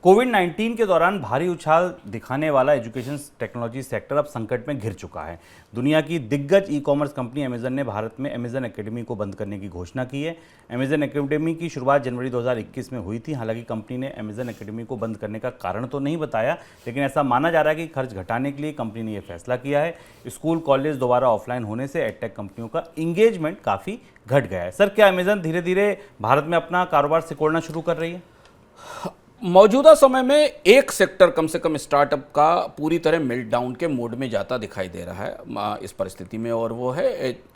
कोविड-19 के दौरान भारी उछाल दिखाने वाला एजुकेशन टेक्नोलॉजी सेक्टर अब संकट में घिर चुका है। दुनिया की दिग्गज ई-कॉमर्स कंपनी अमेजन ने भारत में अमेजन एकेडमी को बंद करने की घोषणा की है। अमेजन एकेडमी की शुरुआत जनवरी 2021 में हुई थी। हालांकि कंपनी ने अमेजन एकेडमी को बंद करने का कारण तो नहीं बताया, लेकिन ऐसा माना जा रहा है कि खर्च घटाने के लिए कंपनी ने यह फैसला किया है। स्कूल कॉलेज दोबारा ऑफलाइन होने से एडटेक कंपनियों का इंगेजमेंट काफ़ी घट गया है। सर, क्या अमेजन धीरे धीरे भारत में अपना कारोबार सिकोड़ना शुरू कर रही है? मौजूदा समय में एक सेक्टर कम से कम स्टार्टअप का पूरी तरह मेल्टडाउन के मोड में जाता दिखाई दे रहा है इस परिस्थिति में, और वो है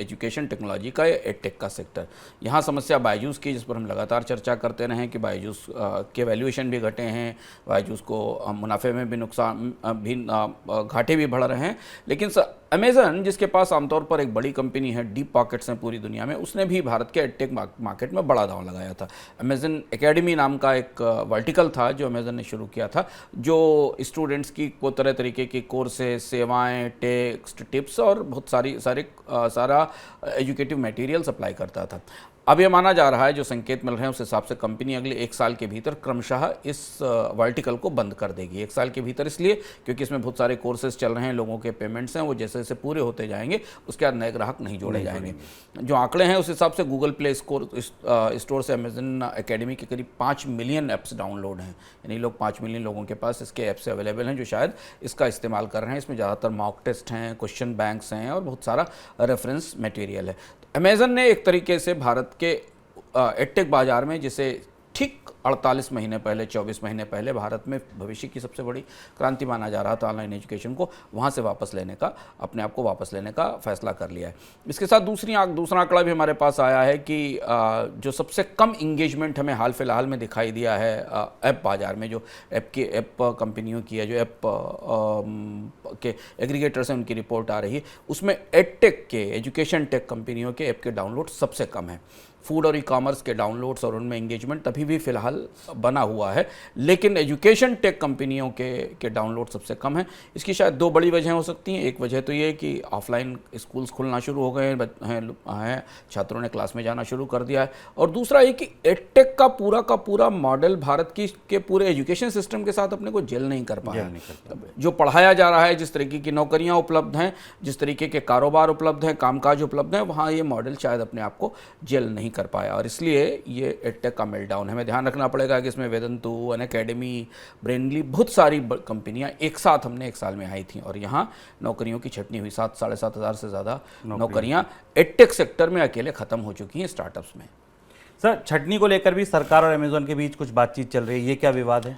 एजुकेशन टेक्नोलॉजी का, एडटेक का सेक्टर। यहाँ समस्या बायजूस की, जिस पर हम लगातार चर्चा करते रहे कि बायजूस के वैल्यूएशन भी घटे हैं, बायजूस को मुनाफे में भी नुकसान भी घाटे भी बढ़ रहे हैं। लेकिन अमेजन, जिसके पास आमतौर पर एक बड़ी कंपनी है, डीप पॉकेट्स हैं पूरी दुनिया में, उसने भी भारत के एडटेक मार्केट में बड़ा दांव लगाया था। अमेजन एकेडमी नाम का एक वर्टिकल था जो अमेजन ने शुरू किया था, जो स्टूडेंट्स की को तरह तरीके की कोर्सेज, सेवाएं, टेक्स्ट, टिप्स और बहुत सारा एजुकेटिव मटेरियल सप्लाई करता था। अब यह माना जा रहा है, जो संकेत मिल रहे हैं उस हिसाब से कंपनी अगले 1 साल के भीतर क्रमशः इस वर्टिकल को बंद कर देगी। 1 साल के भीतर इसलिए क्योंकि इसमें बहुत सारे कोर्सेज चल रहे हैं, लोगों के पेमेंट्स हैं, वो जैसे जैसे पूरे होते जाएंगे उसके बाद नए ग्राहक नहीं जोड़े जाएंगे। जो आंकड़े हैं उस हिसाब से गूगल प्ले स्टोर से अमेजन एकेडमी के करीब 5 मिलियन ऐप्स डाउनलोड हैं। यानी लोग 5 मिलियन लोगों के पास इसके ऐप्स अवेलेबल हैं जो शायद इसका इस्तेमाल कर रहे हैं। इसमें ज़्यादातर मॉक टेस्ट हैं, क्वेश्चन बैंक्स हैं और बहुत सारा रेफरेंस मटेरियल है। अमेजन ने एक तरीके से भारत के एडटेक बाजार में, जिसे ठीक 48 महीने पहले, 24 महीने पहले भारत में भविष्य की सबसे बड़ी क्रांति माना जा रहा था ऑनलाइन एजुकेशन को, वहाँ से वापस लेने का, अपने आप को वापस लेने का फैसला कर लिया है। इसके साथ दूसरा आंकड़ा भी हमारे पास आया है कि जो सबसे कम इंगेजमेंट हमें हाल फिलहाल में दिखाई दिया है ऐप बाजार में, जो ऐप कंपनियों की है, जो ऐप के एग्रीगेटर से उनकी रिपोर्ट आ रही है, उसमें एडटेक के, एजुकेशन टेक कंपनियों के ऐप के डाउनलोड सबसे कम है। फूड और ई कॉमर्स के डाउनलोड्स और उनमें एंगेजमेंट अभी भी फिलहाल बना हुआ है, लेकिन एजुकेशन टेक कंपनियों के डाउनलोड सबसे कम है। इसकी शायद 2 बड़ी वजह हो सकती हैं। एक वजह तो ये है कि ऑफलाइन स्कूल्स खुलना शुरू हो गए हैं, छात्रों ने क्लास में जाना शुरू कर दिया है, और दूसरा ये कि एडटेक का पूरा मॉडल भारत के पूरे एजुकेशन सिस्टम के साथ अपने को जेल नहीं कर पाया। जो पढ़ाया जा रहा है, जिस तरीके की नौकरियाँ उपलब्ध हैं, जिस तरीके के कारोबार उपलब्ध हैं, कामकाज उपलब्ध हैं, वहाँ ये मॉडल शायद अपने आप को जेल नहीं कर पाया, और इसलिए ये एडटेक का मेल्टडाउन है। हमें ध्यान रखना पड़ेगा कि इसमें वेदंतु, अनअकैडमी, ब्रेनली, बहुत सारी कंपनियां एक साथ हमने 1 साल में आई थी, और यहाँ नौकरियों की छटनी हुई। 7-7.5 हज़ार से ज़्यादा नौकरियां एडटेक सेक्टर में अकेले खत्म हो चुकी हैं स्टार्टअप्स में। सर, छटनी को लेकर भी सरकार और अमेजन के बीच कुछ बातचीत चल रही है, ये क्या विवाद है?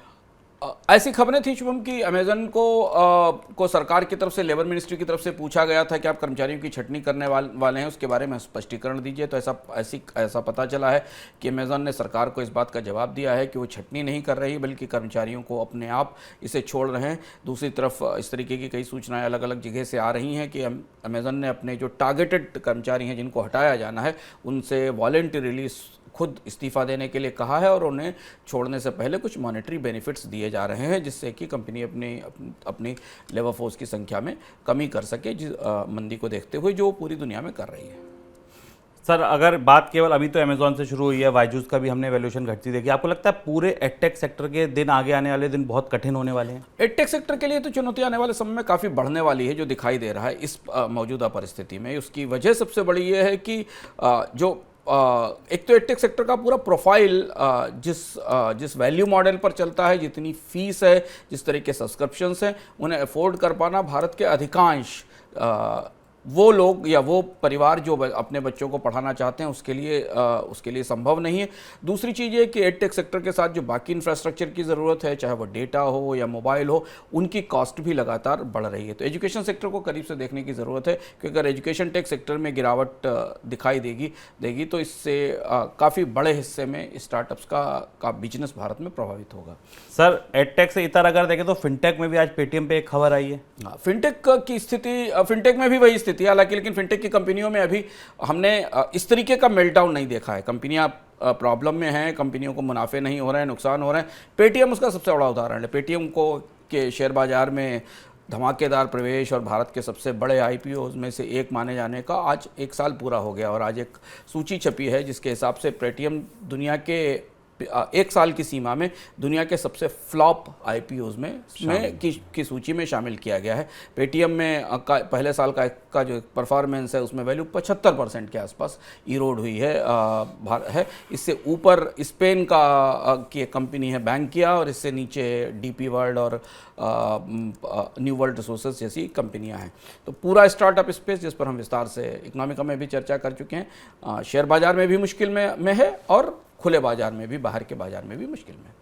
ऐसी खबरें थी शुभम कि अमेजन को सरकार की तरफ से, लेबर मिनिस्ट्री की तरफ से पूछा गया था कि आप कर्मचारियों की छटनी करने वाले हैं, उसके बारे में स्पष्टीकरण दीजिए। तो ऐसा पता चला है कि अमेजन ने सरकार को इस बात का जवाब दिया है कि वो छटनी नहीं कर रही, बल्कि कर्मचारियों को अपने आप इसे छोड़ रहे हैं। दूसरी तरफ इस तरीके की कई सूचनाएं अलग अलग जगह से आ रही हैं कि अमेजन ने अपने जो टारगेटेड कर्मचारी हैं, जिनको हटाया जाना है, उनसे वॉलंटरीली खुद इस्तीफा देने के लिए कहा है, और उन्हें छोड़ने से पहले कुछ मॉनेटरी बेनिफिट्स दिए जा रहे हैं, जिससे कि कंपनी अपनी लेबर फोर्स की संख्या में कमी कर सके, मंदी को देखते हुए, जो पूरी दुनिया में कर रही है। सर, अगर बात केवल अभी तो अमेजॉन से शुरू हुई है, बायजूस का भी हमने वैल्यूएशन घटती देखी, आपको लगता है पूरे एडटेक सेक्टर के दिन, आगे आने वाले दिन बहुत कठिन होने वाले हैं? एडटेक सेक्टर के लिए तो चुनौती आने वाले समय में काफ़ी बढ़ने वाली है, जो दिखाई दे रहा है इस मौजूदा परिस्थिति में। उसकी वजह सबसे बड़ी ये है कि एक तो एडटेक सेक्टर का पूरा प्रोफाइल जिस वैल्यू मॉडल पर चलता है, जितनी फीस है, जिस तरह के सब्सक्रिप्शंस हैं, उन्हें अफोर्ड कर पाना भारत के अधिकांश वो लोग या वो परिवार जो अपने बच्चों को पढ़ाना चाहते हैं, उसके लिए संभव नहीं है। दूसरी चीज़ ये कि एडटेक सेक्टर के साथ जो बाकी इंफ्रास्ट्रक्चर की ज़रूरत है, चाहे वो डेटा हो या मोबाइल हो, उनकी कॉस्ट भी लगातार बढ़ रही है। तो एजुकेशन सेक्टर को करीब से देखने की ज़रूरत है, क्योंकि अगर एजुकेशन टेक सेक्टर में गिरावट दिखाई देगी तो इससे काफ़ी बड़े हिस्से में स्टार्टअप्स का बिजनेस भारत में प्रभावित होगा। सर, एडटेक से इतर अगर देखें तो फिनटेक में भी आज पेटीएम पे एक खबर आई है। फिनटेक की स्थिति, फिनटेक में भी वही स्थिति है हालांकि, लेकिन फिनटेक की कंपनियों में अभी हमने इस तरीके का मेल्टडाउन नहीं देखा है। कंपनियां प्रॉब्लम में हैं, कंपनियों को मुनाफे नहीं हो रहे हैं, नुकसान हो रहे हैं। पेटीएम उसका सबसे बड़ा उदाहरण है। पेटीएम के शेयर बाजार में धमाकेदार प्रवेश और भारत के सबसे बड़े आईपीओ में से एक माने जाने का आज 1 साल पूरा हो गया, और आज एक सूची छपी है जिसके हिसाब से पेटीएम दुनिया के एक साल की सीमा में दुनिया के सबसे फ्लॉप आईपीओज में की सूची में शामिल किया गया है। पेटीएम में पहले साल का जो परफॉर्मेंस है उसमें वैल्यू 75% के आसपास इरोड हुई है। इससे ऊपर स्पेन की एक कंपनी है बैंकिया, और इससे नीचे डीपी वर्ल्ड और न्यू वर्ल्ड रिसोर्सेज जैसी कंपनियां हैं। तो पूरा स्टार्टअप स्पेस, जिस पर हम विस्तार से इकोनॉमिका में भी चर्चा कर चुके हैं, शेयर बाजार में भी मुश्किल में है और खुले बाजार में भी, बाहर के बाजार में भी मुश्किल में है।